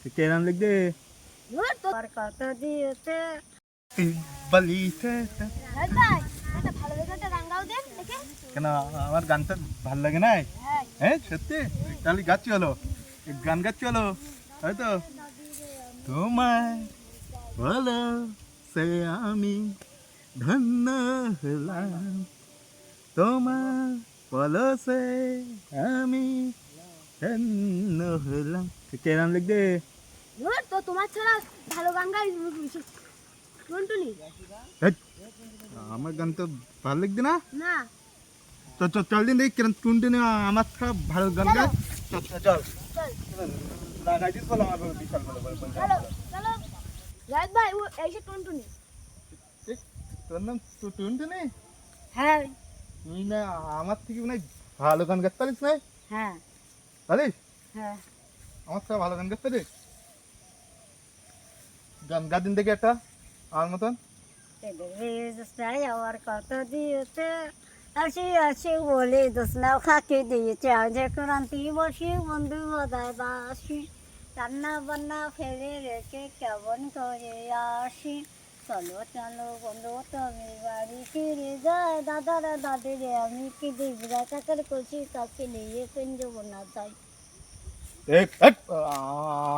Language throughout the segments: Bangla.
কেরাম লিখ দে তোর কত দিয়েছে বলিতে ভাই একটা ভালো দেখে একটা গান গাও দে দেখে কেন আমার গানটা ভালো লাগে না হ্যাঁ হ্যাঁ সত্যি তাহলে গাচ্ছি হলো গান গাচ্ছি হলো হয়তো তোমায় বলো সে আমি ধন্য হলাম তোমার বলো সে আমি ধন্য হলাম কেরাম লিখ দে তো তোমার ছাড়া ভালো গান গাই টুনটুনি হেৎ, আমার গান তো ভালো লাগবে না না তো চল দিন দেখি কিরম টুনটুনি আমার ছাড়া ভালো গান গায় চল চল চল না গাইছিস বলো আমার বিশাল বলো বলো চলো চলো রাত ভাই ও এসে টুনটুনি তোর নাম টুনটুনি হ্যাঁ তুই না আমার থেকে মানে ভালো গান গাইতে পারিস না হ্যাঁ পারিস হ্যাঁ আমার ছাড়া ভালো গান গাইতে পারিস গান গা দিন দেখি একটা আমার মতন আমার কত দিয়েছে আসি আসি বলে দোসনাও খাকে দিয়েছে আজ ক্রান্তি বসি বন্ধু বদায় বাসি রান্না বান্না ফেলে রেখে কেমন করে আসি চলো চলো বন্ধু তুমি বাড়ি ফিরে যায় দাদারা দাদিরে আমি কি দিবরা কাকার করছি তাকে নিয়ে পেঞ্জব না যাই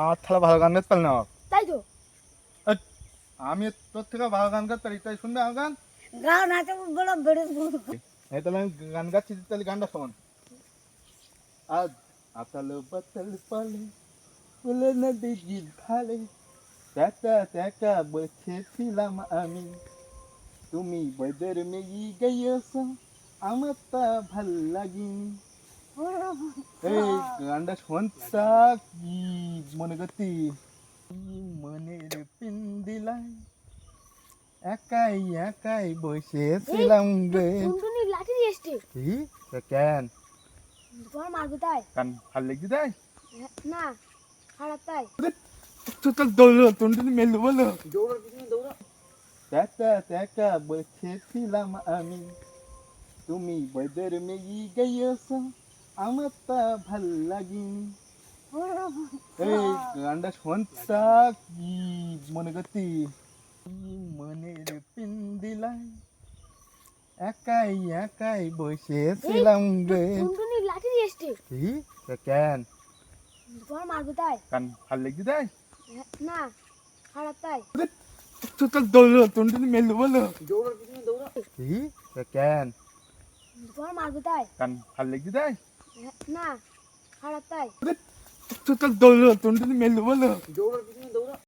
আমার ছাড়া ভালো গান গাইতে পারি না তাই তো আমি তোর থেকে ভালো গান গাইতে পারি তাই শুনবে আমার গান গাও না তো বলো বেড়ে এই তাহলে আমি গান গাচ্ছি তাহলে গানটা শোন আজ আতাল বাতাল পালে বলে নদী ঢালে দেখা দেখা বসেছিলাম আমি তুমি বৈদের মেয়ে গেয়েছ আমার তা ভাল লাগেনি এই গানটা শুনতা কি মনে করতি মনের পিন্দিলাই একাই একাই বসেছিলাম রে টুনটুনি লাঠি দিয়ে এসছে কি কেন তোমার মারবো তাই কান ভাল লাগছে তাই না খারাপ তাই চল দৌড়ো টুনটুনি মেলু বলো দেখা দেখা বসেছিলাম আমি তুমি বৈদের মেয়ে গেয়েছ আমার তা ভাল লাগেনি এই গানটা শুনতা কি মনে করতি মনের পিন্দিলাই একাই একাই বসেছিলাম রে টুনটুনি লাঠি দিয়ে এসছে কি কেন তোমার মারবো তাই কান ভাল লাগছে তাই না খারাপ তাই চল দৌড়ো টুনটুনি মেলু বলো কি কেন তোমার মারবো তাই কান ভাল লাগছে তাই না খারাপ তাই চল দৌড়ো টুনটুনি মেলু বলো